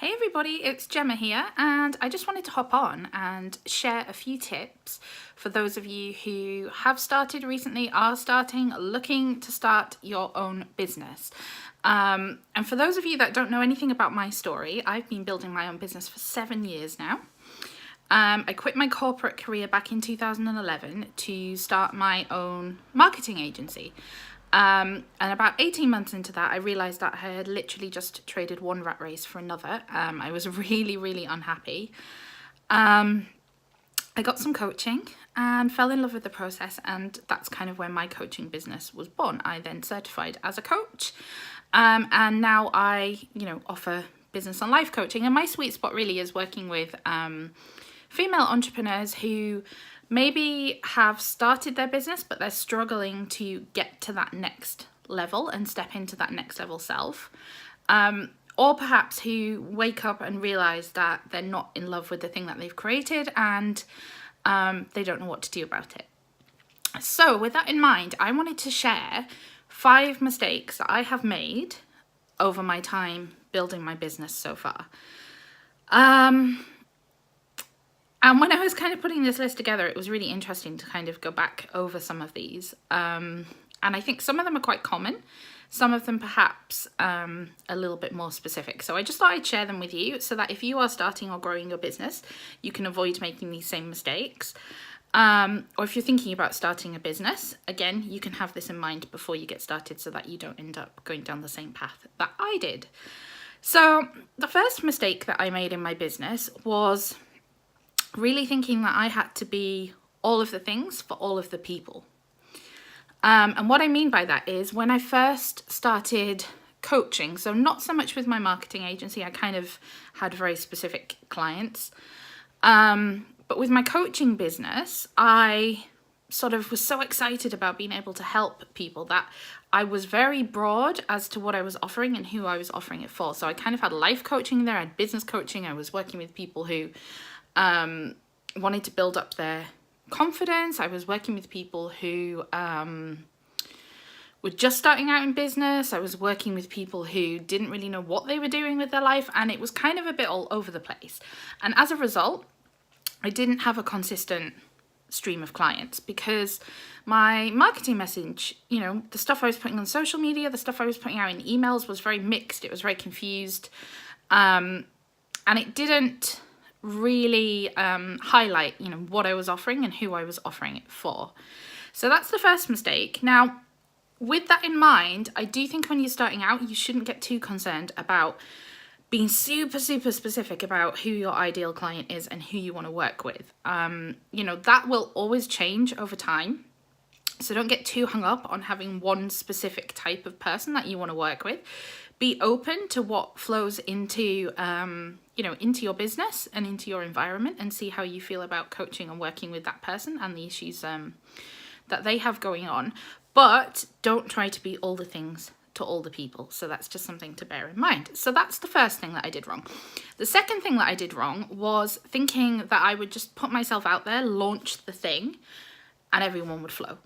Hey everybody, it's Gemma here, and I just wanted to hop on and share a few tips for those of you who have started recently, are starting, looking to start your own business. And for those of you that don't know anything about my story, I've been building my own business for 7 years now. I quit my corporate career back in 2011 to start my own marketing agency. And about 18 months into that, I realised that I had literally just traded one rat race for another. I was really unhappy. I got some coaching and fell in love with the process, and that's kind of where my coaching business was born. I then certified as a coach, and now I, offer business and life coaching. And my sweet spot really is working with female entrepreneurs who maybe have started their business, but they're struggling to get to that next level and step into that next level self. Or perhaps who wake up and realize that they're not in love with the thing that they've created and they don't know what to do about it. So with that in mind, I wanted to share 5 mistakes that I have made over my time building my business so far. And when I was kind of putting this list together, it was really interesting to kind of go back over some of these. And I think some of them are quite common, some of them perhaps a little bit more specific. So I just thought I'd share them with you so that if you are starting or growing your business, you can avoid making these same mistakes. Or if you're thinking about starting a business, again, you can have this in mind before you get started so that you don't end up going down the same path that I did. So the first mistake that I made in my business was really thinking that I had to be all of the things for all of the people. And what I mean by that is when I first started coaching, so not so much with my marketing agency, I kind of had very specific clients. But with my coaching business, I sort of was so excited about being able to help people that I was very broad as to what I was offering and who I was offering it for. So I kind of had life coaching there, I had business coaching, I was working with people who wanted to build up their confidence. I was working with people who were just starting out in business. I was working with people who didn't really know what they were doing with their life, and it was kind of a bit all over the place. And as a result, I didn't have a consistent stream of clients because my marketing message, the stuff I was putting on social media, the stuff I was putting out in emails was very mixed. It was very confused. And it didn't really highlight what I was offering and who I was offering it for. So that's the first mistake. Now with that in mind, I do think when you're starting out you shouldn't get too concerned about being super specific about who your ideal client is and who you want to work with. That will always change over time. So don't get too hung up on having one specific type of person that you want to work with. Be open to what flows into into your business and into your environment, and see how you feel about coaching and working with that person and the issues that they have going on. But don't try to be all the things to all the people. So that's just something to bear in mind. So that's the first thing that I did wrong. The second thing that I did wrong was thinking that I would just put myself out there, launch the thing, and everyone would flow.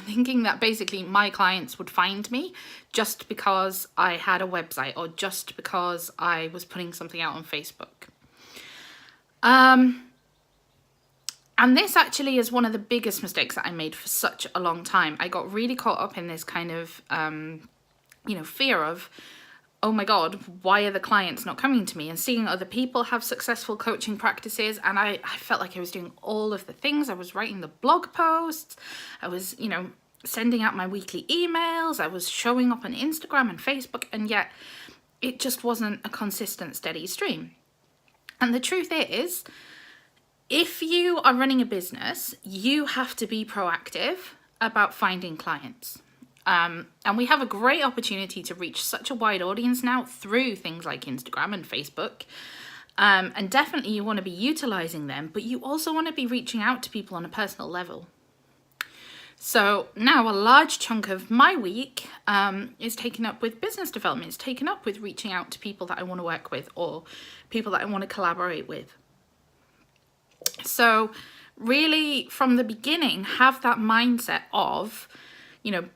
Thinking that basically my clients would find me just because I had a website or just because I was putting something out on Facebook. And this actually is one of the biggest mistakes that I made for such a long time. I got really caught up in this kind of, fear of, oh my God, why are the clients not coming to me? And seeing other people have successful coaching practices. And I felt like I was doing all of the things. I was writing the blog posts. I was, sending out my weekly emails. I was showing up on Instagram and Facebook. And yet it just wasn't a consistent, steady stream. And the truth is, if you are running a business, you have to be proactive about finding clients. And we have a great opportunity to reach such a wide audience now through things like Instagram and Facebook. And definitely you want to be utilizing them, but you also want to be reaching out to people on a personal level. So now a large chunk of my week is taken up with business development. It's taken up with reaching out to people that I want to work with or people that I want to collaborate with. So really from the beginning, have that mindset of,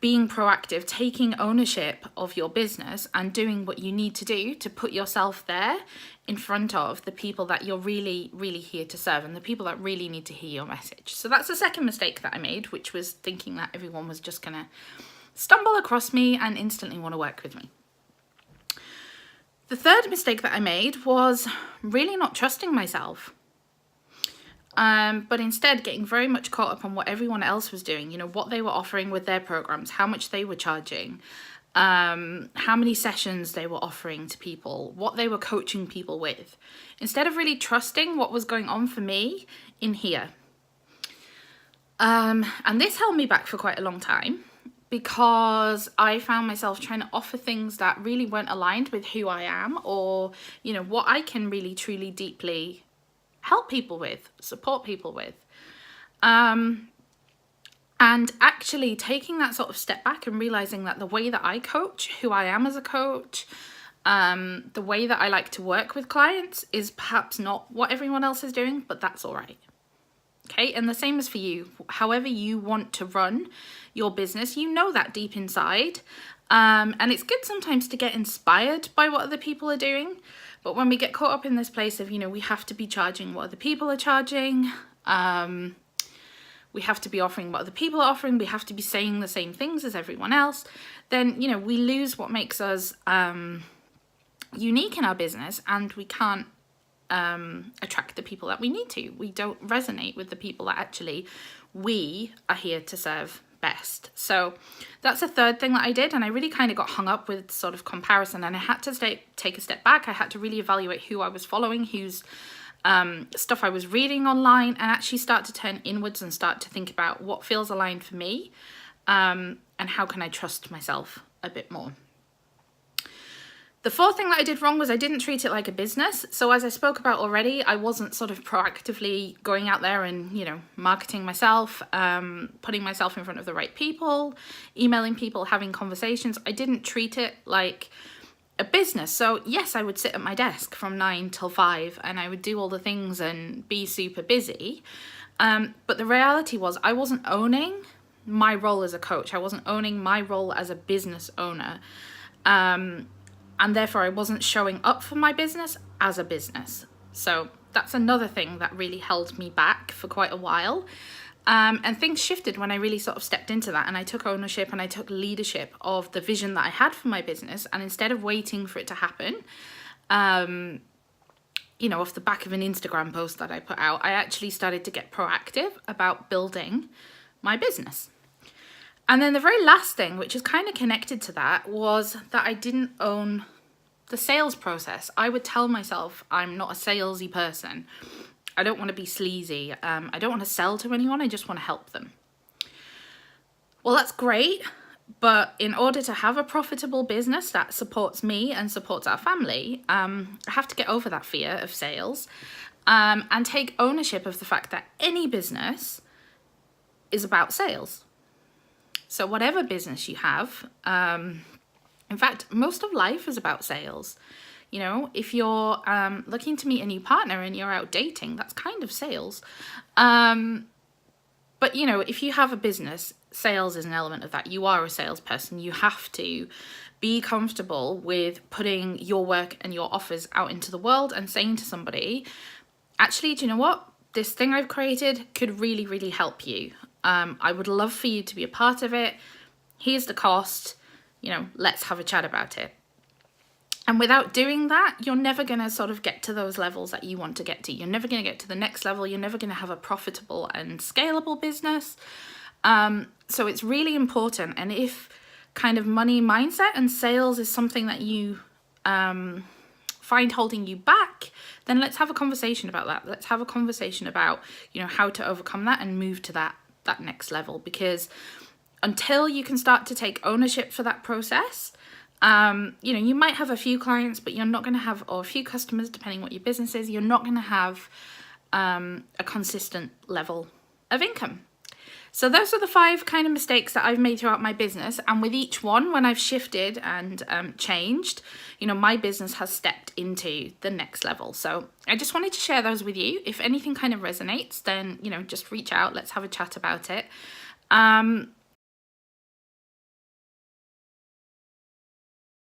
being proactive, taking ownership of your business and doing what you need to do to put yourself there in front of the people that you're really, really here to serve and the people that really need to hear your message. So that's the second mistake that I made, which was thinking that everyone was just going to stumble across me and instantly want to work with me. The third mistake that I made was really not trusting myself. But instead getting very much caught up on what everyone else was doing, what they were offering with their programs, how much they were charging, how many sessions they were offering to people, what they were coaching people with, instead of really trusting what was going on for me in here. And this held me back for quite a long time because I found myself trying to offer things that really weren't aligned with who I am or, what I can really, truly, deeply help people with, support people with. And actually taking that sort of step back and realizing that the way that I coach, who I am as a coach, the way that I like to work with clients is perhaps not what everyone else is doing, but that's all right. Okay, and the same is for you. However you want to run your business, that deep inside. And it's good sometimes to get inspired by what other people are doing. But when we get caught up in this place of, we have to be charging what other people are charging, we have to be offering what other people are offering, we have to be saying the same things as everyone else, then, we lose what makes us unique in our business and we can't attract the people that we need to. We don't resonate with the people that actually we are here to serve best. So that's a third thing that I did, and I really kind of got hung up with sort of comparison, and I had to take a step back. I had to really evaluate who I was following, whose stuff I was reading online, and actually start to turn inwards and start to think about what feels aligned for me, and how can I trust myself a bit more. The fourth thing that I did wrong was I didn't treat it like a business. So as I spoke about already, I wasn't sort of proactively going out there and, marketing myself, putting myself in front of the right people, emailing people, having conversations. I didn't treat it like a business. So yes, I would sit at my desk from 9 till 5 and I would do all the things and be super busy. But the reality was I wasn't owning my role as a coach. I wasn't owning my role as a business owner. And therefore I wasn't showing up for my business as a business. So that's another thing that really held me back for quite a while. And things shifted when I really sort of stepped into that and I took ownership and I took leadership of the vision that I had for my business. And instead of waiting for it to happen, off the back of an Instagram post that I put out, I actually started to get proactive about building my business. And then the very last thing, which is kind of connected to that, was that I didn't own the sales process. I would tell myself I'm not a salesy person. I don't want to be sleazy. I don't want to sell to anyone. I just want to help them. Well, that's great. But in order to have a profitable business that supports me and supports our family, I have to get over that fear of sales and take ownership of the fact that any business is about sales. So whatever business you have, in fact, most of life is about sales. If you're looking to meet a new partner and you're out dating, that's kind of sales. But, if you have a business, sales is an element of that. You are a salesperson. You have to be comfortable with putting your work and your offers out into the world and saying to somebody, actually, do you know what? This thing I've created could really, really help you. I would love for you to be a part of it. Here's the cost, let's have a chat about it. And without doing that, you're never going to sort of get to those levels that you want to get to. You're never going to get to the next level. You're never going to have a profitable and scalable business. So it's really important. And if kind of money mindset and sales is something that you find holding you back, then let's have a conversation about that. Let's have a conversation about, how to overcome that and move to that next level, because until you can start to take ownership for that process, you might have a few clients, but you're not going to have, or a few customers, depending what your business is, you're not going to have a consistent level of income. So those are the 5 kind of mistakes that I've made throughout my business. And with each one, when I've shifted and changed, my business has stepped into the next level. So I just wanted to share those with you. If anything kind of resonates, then, just reach out. Let's have a chat about it.